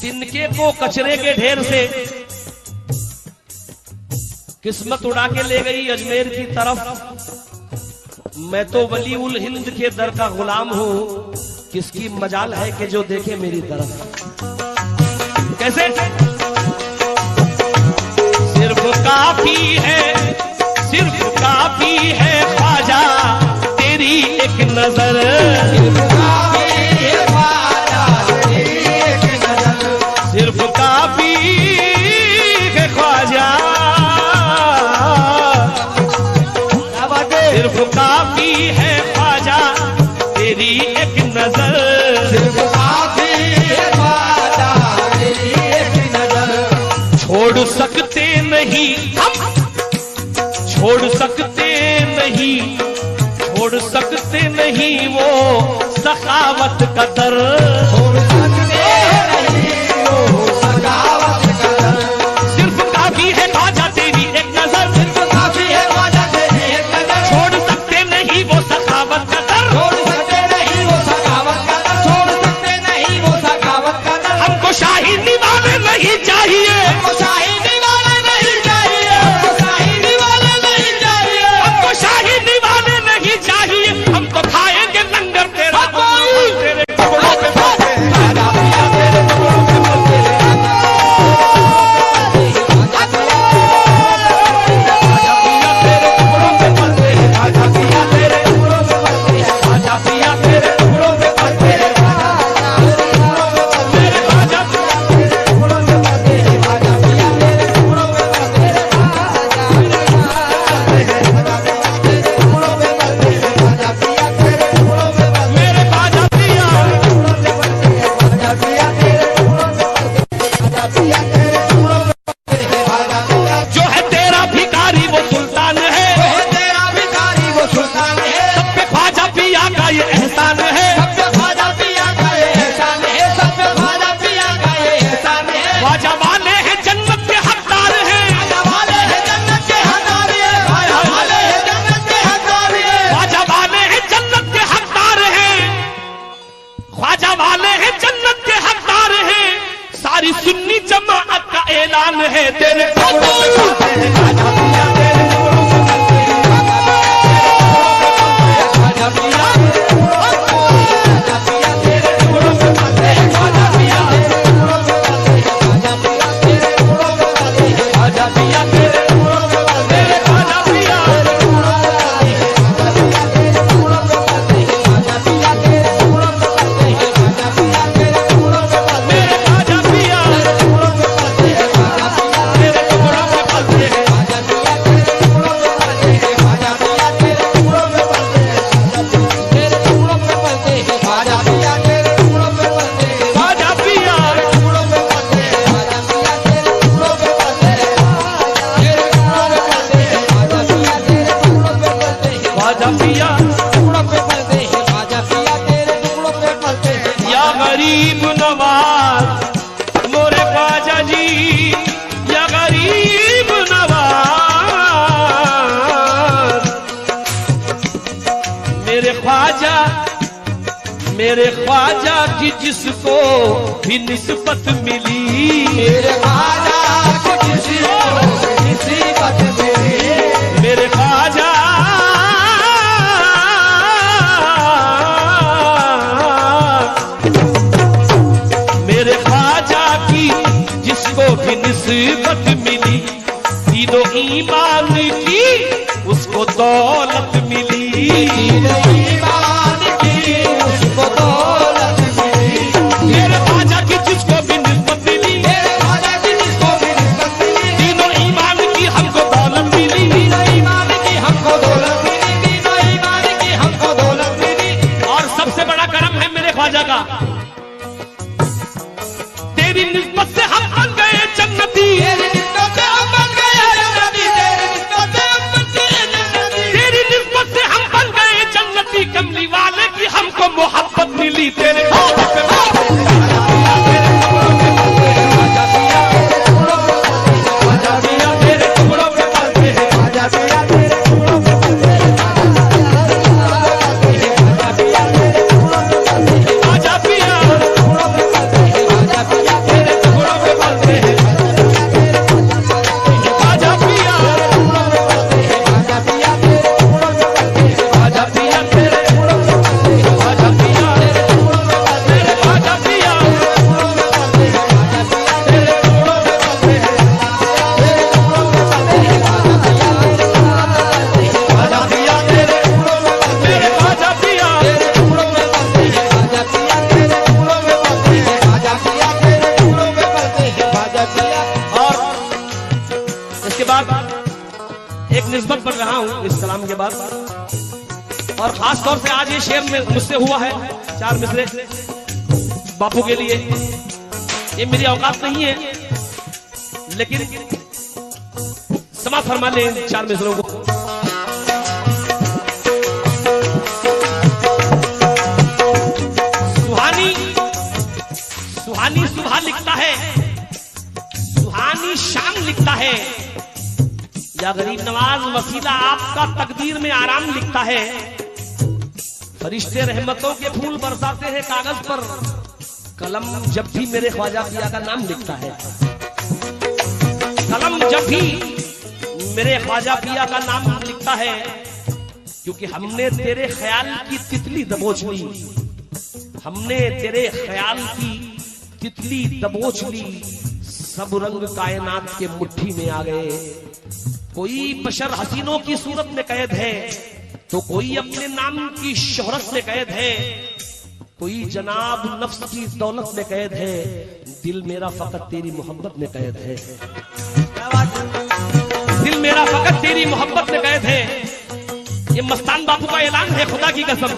तिनके को कचरे के ढेर से किस्मत उड़ा के ले गई अजमेर की तरफ। मैं तो वली उल हिंद के दर का गुलाम हूं, किसकी मजाल है कि जो देखे मेरी तरफ। कैसे? सिर्फ काफी है, सिर्फ काफी है ख्वाजा तेरी एक नजर, सिर्फ काफी है ख्वाजा तेरी एक नजर, सिर्फ काफी है ख्वाजा, सिर्फ काफी है ख्वाजा तेरी एक नजर, सिर्फ काफी है ख्वाजा तेरी एक नजर। छोड़ सकते नहीं हम, छोड़ सकते नहीं, छोड़ सकते नहीं वो सखावत का दर, छोड़ सकते नहीं वो सखावत का दर। सिर्फ काफी है ख्वाजा तेरी एक नजर, सिर्फ काफी है ख्वाजा तेरी एक नजर। छोड़ सकते नहीं वो सखावत का दर, छोड़ सकते नहीं वो सखावत का दर, छोड़ सकते नहीं वो सखावत का दर। हमको शाही दीवाने नहीं चाहिए, हमको शाही दीवाने नहीं चाहिए, हमको शाही दीवाने नहीं चाहिए, हमको शाही दीवाने नहीं चाहिए। हम तो खाएंगे लंगर तेरा, तेरे टुकड़ों पे पलते राजा पिया, तेरे टुकड़ों पे पलते राजा पिया, तेरे टुकड़ों पे पलते राजा पिया, तेरे टुकड़ों पे पलते राजा पिया, तेरे टुकड़ों पे पलते राजा मेरे राजा तेरे टुकड़ों पे पलते राजा पिया, तेरे टुकड़ों पे पलते मेरे राजा पिया। जो है तेरा भिखारी वो सुल्तान है, तेरा भिखारी वो सुल्तान है। सब पे ख्वाजा पिया का ये एहसान है, सब पे ख्वाजा पिया का ये एहसान है, सब पे ख्वाजा पिया का ये एहसान है। ख्वाजा वाले हैं जन्नत के हकदार हैं, ख्वाजा वाले हैं जन्नत के हकदार हैं, ख्वाजा वाले हैं जन्नत के हकदार हैं, ख्वाजा वाले हैं जन्नत के हकदार हैं, ख्वाजा वाले हैं जन्नत के हकदार हैं। सारी सुन्नी जमाअत का ऐलान है, तेरे टुकड़ों पे पलते हैं राजा पिया, तेरे टुकड़ों पे पलते हैं राजा पिया, राजा पिया, तेरे टुकड़ों पे पलते हैं राजा पिया, तेरे टुकड़ों पे पलते हैं राजा पिया, तेरे टुकड़ों पे पलते हैं राजा पिया, तेरे टुकड़ों पे पलते हैं राजा पिया, तेरे टुकड़ों पे पलते हैं राजा पिया, तेरे टुकड़ों पे पलते हैं राजा पिया, तेरे टुकड़ों पे पलते हैं राजा पिया, तेरे टुकड़ों पे पलते हैं राजा पिया, तेरे टुकड़ों पे पलते हैं राजा पिया, तेरे टुकड़ों पे पलते हैं राजा पिया, तेरे टुकड़ों पे पलते हैं राजा पिया, तेरे टुकड़ों पे पलते हैं तेरे टुकड़ों पे पलते हैं राजा पिया, तेरे टुकड़ों पे पलते हैं राजा पिया, तेरे टुकड़ों पे पलते हैं राजा पिया, तेरे टुकड़ों पे पलते हैं तेरे टुकड़ों पे पलते हैं राजा पिया, तेरे टुकड़ों पे पलते हैं राजा पिया, टुकड़ों पे पलते हैं राजा पिया, तेरे टुकड़ों पे पलते हैं। या गरीब नवाज मोरे ख्वाजा जी, या गरीब नवाज मेरे ख्वाजा की जिसको भी निस्बत मिली, मेरे ख्वाजा की जिसको भी निस्बत मिली, मेरे ख्वाजा मेरे ख्वाजा की जिसको भी निस्बत मिली, दीनो ईमान की उसको दौलत मिली, दीनो ईमान की उसको दौलत मिली। मेरे ख्वाजा की जिसको भी निस्बत मिली, मेरे ख्वाजा की जिसको भी निस्बत मिली, दीनो ईमान की हमको दौलत मिली, दीनो ईमान की हमको दौलत मिली, दीनो ईमान की हमको दौलत मिली। और सबसे बड़ा करम है मेरे ख्वाजा का, तेरी निस्बत से हम बन गए जन्नती, तेरी निस्बत से हम बन गए जन्नती, तेरी निस्बत से हम बन गए जन्नती, तेरी निस्बत से हम बन गए जन्नती। कमली वाले की हमको मोहब्बत मिली, तेरे ख्वाजा पे पलते हैं राजा पिया, तेरे टुकड़ों पे पलते हैं राजा पिया, तेरे टुकड़ों पे पलते हैं राजा पिया, तेरे टुकड़ों पे पलते हैं राजा पिया, तेरे टुकड़ों पे पलते हैं सलाम के बाद। और खास तौर से आज ये शेर में मुझसे हुआ है 4 मिसरे बापू के लिए। ये मेरी औकात नहीं है, लेकिन समाज फरमा ले 4 मिसरों को। सुहानी सुहानी सुबह लिखता है, सुहानी शाम लिखता है, या गरीब नवाज वसीला आपका तकदीर में आराम लिखता है। फरिश्ते रहमतों के फूल बरसाते हैं कागज पर, कलम जब भी मेरे ख्वाजा पिया का नाम लिखता है। कलम जब भी मेरे ख्वाजा पिया का नाम लिखता है, क्योंकि हमने तेरे ख्याल की तितली दबोच ली, हमने तेरे ख्याल की तितली दबोच ली, सब रंग कायनात के मुट्ठी में आ गए। कोई बशर हसीनों की सूरत में कैद है, तो कोई अपने नाम की शोहरत में कैद है, कोई जनाब नफ्स की दौलत में कैद है, दिल मेरा फकत तेरी मोहब्बत में कैद है। दिल मेरा फकत तेरी मोहब्बत में कैद है। ये मस्तान बापू का ऐलान है, खुदा की कसम।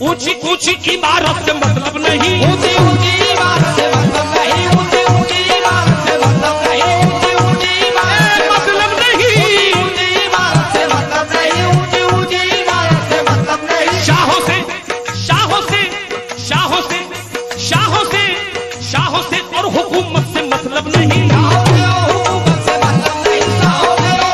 ऊंची ऊंची इमारत से मतलब नहीं, ऊंची ऊंची इमारत से मतलब नहीं, ऊंची ऊंची इमारत से मतलब नहीं, ऊंची ऊंची इमारत से मतलब नहीं, ऊंची इमारत से मतलब नहीं, ऊंची ऊंची इमारत से मतलब नहीं। शाहों से शाहों से शाहों से शाहों से शाहों से और हुकूमत से मतलब नहीं, हुकूमत से मतलब नहीं,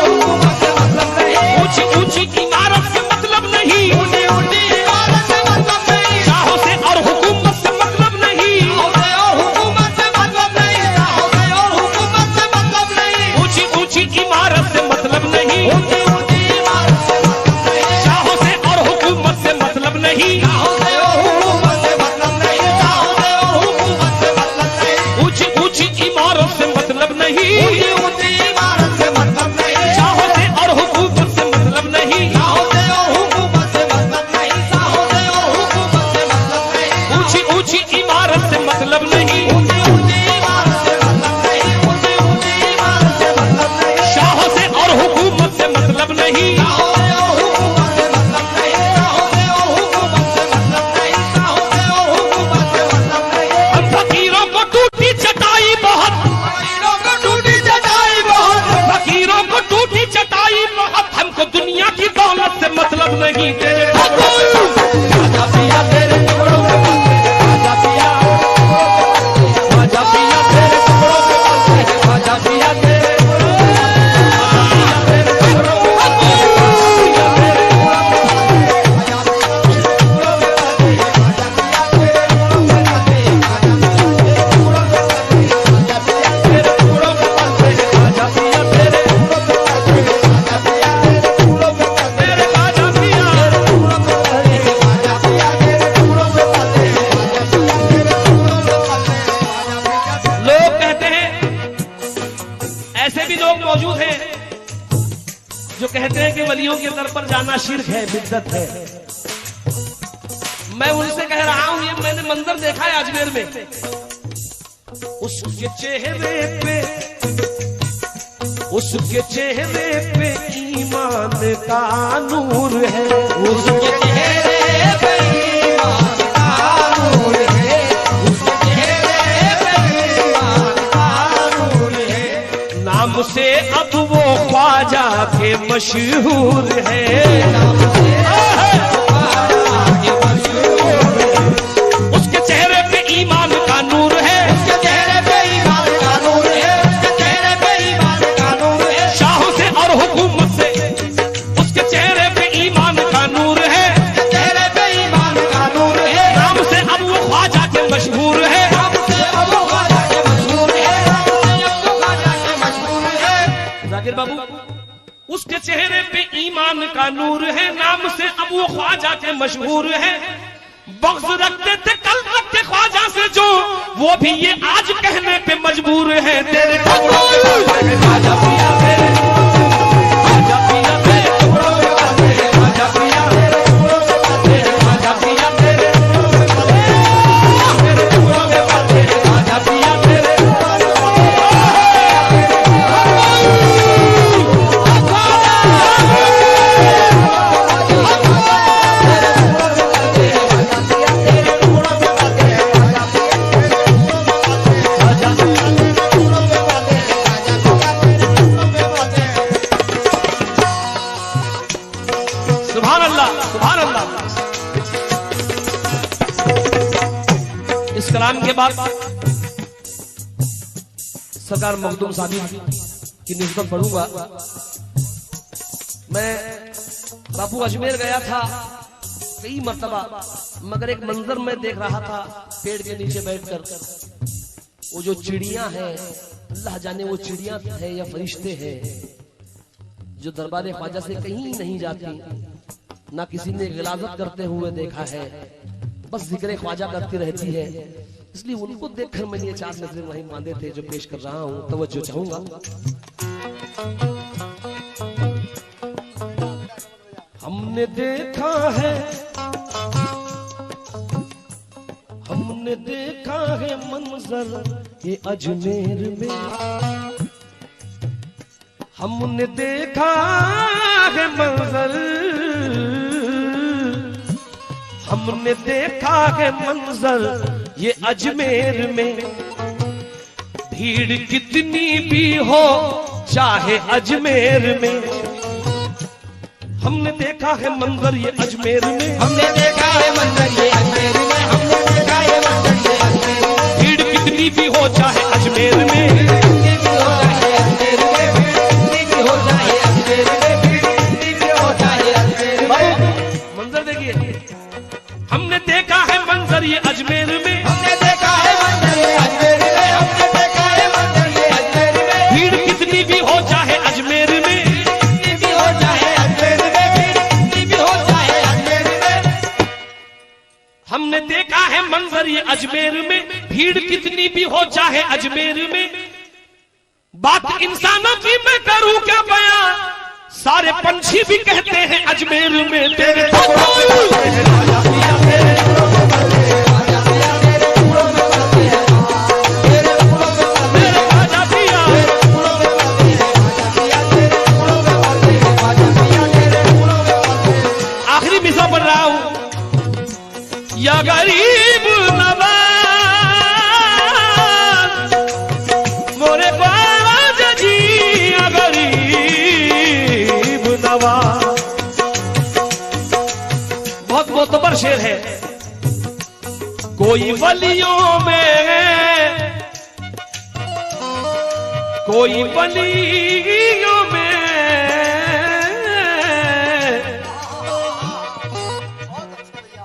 हुकूमत से मतलब नहीं। ऊंची ऊंची इमारत से मतलब नहीं, ऊंची ऊंची इमारत से मतलब नहीं। शाहों से और हुकूमत से मतलब नहीं, हुकूमत से मतलब नहीं, और हुकूमत से मतलब नहीं। ऊंची ऊंची इमारत से मतलब नहीं, ऊंची ऊंची इमारत से मतलब नहीं। शाहों से और हुकूमत से मतलब नहीं, हुकूमत से मतलब नहीं, और हुकूमत से मतलब नहीं। ऊंची ऊंची इमारत से मतलब नहीं, ऊंची ऊंची इमारत से मतलब नहीं। शाहों से और हुकूमत से मतलब नहीं, शाहों से और हुकूमत से मतलब नहीं, शाहों से और हुकूमत से मतलब नहीं। ऊंची ऊंची इमारत से मतलब नहीं, ऊंची ऊंची इमारत से मतलब नहीं, ऊंची ऊंची इमारत से मतलब नहीं। शाहों से और हुकूमत से मतलब नहीं, शाहों से और हुकूमत से मतलब नहीं, शाहों से और हुकूमत से मतलब नहीं, शाहों से और हुकूमत से मतलब नहीं। हम फकीरों को टूटी चटाई बहुत, फकीरों को टूटी चटाई बहुत, फकीरों को टूटी चटाई बहुत। हमको दुनिया की दौलत से मतलब नहीं, तेरे राजा पिया तेरे टुकड़ों में राजा पिया, राजा पिया तेरे टुकड़ों में राजा पिया तेरे मौजूद हैं जो कहते हैं कि वलियों के दर पर जाना शिर्क है, बिद्दत है। मैं उनसे कह रहा हूं, ये मैंने मंजर देखा है अजमेर में। उसके चेहरे पे, उसके चेहरे पे ईमान का नूर है, उसके चेहरे पे ईमान का नूर है, उसके चेहरे पे ईमान का नूर है। नाम से अब वो ख्वाजा के मशहूर है, नाम से ख्वाजा के मशहूर है। उसके चेहरे पे ईमान का नूर है, उसके चेहरे पे ईमान का नूर है, उसके चेहरे पे ईमान का नूर है। शाहों से और हुकूमत से उसके चेहरे पे ईमान का नूर है, उसके चेहरे पे ईमान का नूर है। नाम से अब वो ख्वाजा के मशहूर है, नाम से अब वो ख्वाजा के मशहूर है, नाम से अब वो ख्वाजा के मशहूर है। जाकिर बाबू, उसके चेहरे पे ईमान का नूर है, नाम से अब वो ख्वाजा के मशहूर है। बग़्ज़ रखते थे कल तक के ख्वाजा से जो, वो भी ये आज कहने पे मजबूर है। तेरे टुकड़ों में ख्वाजा पिया, तेरे ख्वाजा पिया, तेरे टुकड़ों में ख्वाजा पिया, तेरे टुकड़ों में ख्वाजा पिया, तेरे टुकड़ों में ख्वाजा पिया, तेरे सुभान अल्लाह, सुभान अल्लाह। इस कलाम के बाद सरकार मखदूम साहब की निस्बत पढ़ूंगा। मैं बापू अजमेर गया था कई मर्तबा, मगर एक मंजर में देख रहा था पेड़ के नीचे बैठकर, वो जो चिड़िया हैं, अल्लाह जाने वो चिड़िया है या फरिश्ते हैं, जो दरबार ख्वाजा से कहीं नहीं जाती, ना किसी ने गिलाजत करते हुए देखा है, बस जिक्र ख्वाजा करती रहती है। इसलिए उनको देखकर मैंने ये 4 नजरें वहीं बांधे थे जो पेश कर रहा हूं, तवज्जो चाहूंगा। हमने देखा है, हमने देखा है मंजर ये अजमेर में, हमने देखा है मंजर, हमने देखा है मंजर ये अजमेर में, भीड़ कितनी भी हो चाहे अजमेर में, हमने देखा है मंजर ये अजमेर में, हमने देखा है मंजर ये अजमेर में, हमने देखा है मंजर ये अजमेर में, भीड़ कितनी भी हो चाहे अजमेर में, कितनी भी हो चाहे अजमेर में, कितनी भी हो चाहे अजमेर में, कितनी भी हो चाहे अजमेर में। मंजर देखिए, हमने देखा है मंजर ये अजमेर में, हमने देखा है मंजर ये अजमेर में, हमने देखा है मंजर ये अजमेर में, भीड़ कितनी भी हो चाहे अजमेर में, कितनी भी हो चाहे अजमेर में, कितनी भी हो चाहे अजमेर में। हमने देखा है मंजर ये अजमेर में, भीड़ कितनी भी हो चाहे अजमेर में। बात इंसानों की मैं करूं क्या बयां, सारे पंछी भी कहते हैं अजमेर में तेरे आखिरी मिसरा पढ़ रहा हूं। या गरीब नवाज मोरे बाबा जी, या गरीब नवाज, बहुत मोतबर शेर है। कोई वलियों में, कोई वलियों में,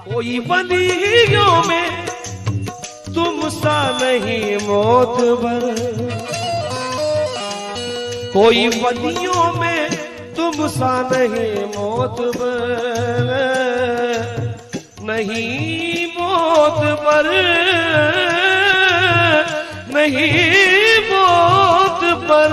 कोई वलियों में तुम सा नहीं मोतबर, कोई वलियों में तुम सा नहीं मोतबर, नहीं मोतबर, नहीं मोतबर।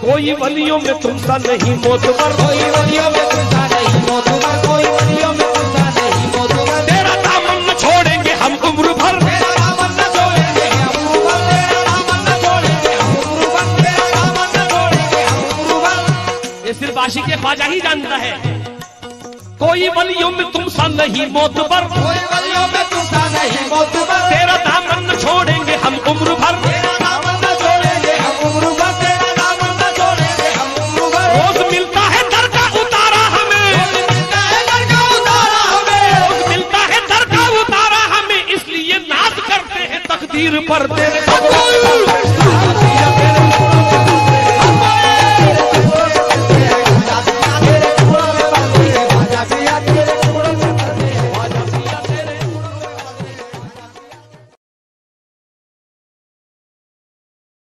कोई वलियों में तुम सा नहीं मोतबर, कोई वलियों में तुम सा नहीं मोतबर, कोई वलियों में तुम सा नहीं मोतबर। तेरा दामन न छोड़ेंगे हम उम्र भर, तेरा दामन न छोड़ेंगे हम उम्र भर, तेरा दामन न छोड़ेंगे हम उम्र भर, तेरा दामन न छोड़ेंगे हम उम्र भर। ये सिर्फ आशिक़ ख्वाजा ही जानता है। कोई वलियों में तुम सा नहीं मोतबर, कोई वलियों में तुम सा नहीं मोतबर, तेरा दामन न छोड़ेंगे हम उम्र भर, तेरा दामन न छोड़ेंगे हम उम्र भर, तेरा दामन न छोड़ेंगे हम उम्र भर। रोज मिलता है दर का उतारा हमें, रोज मिलता है दर का उतारा हमें, रोज मिलता है दर का उतारा हमें, इसलिए नाज करते हैं तकदीर पर तेरे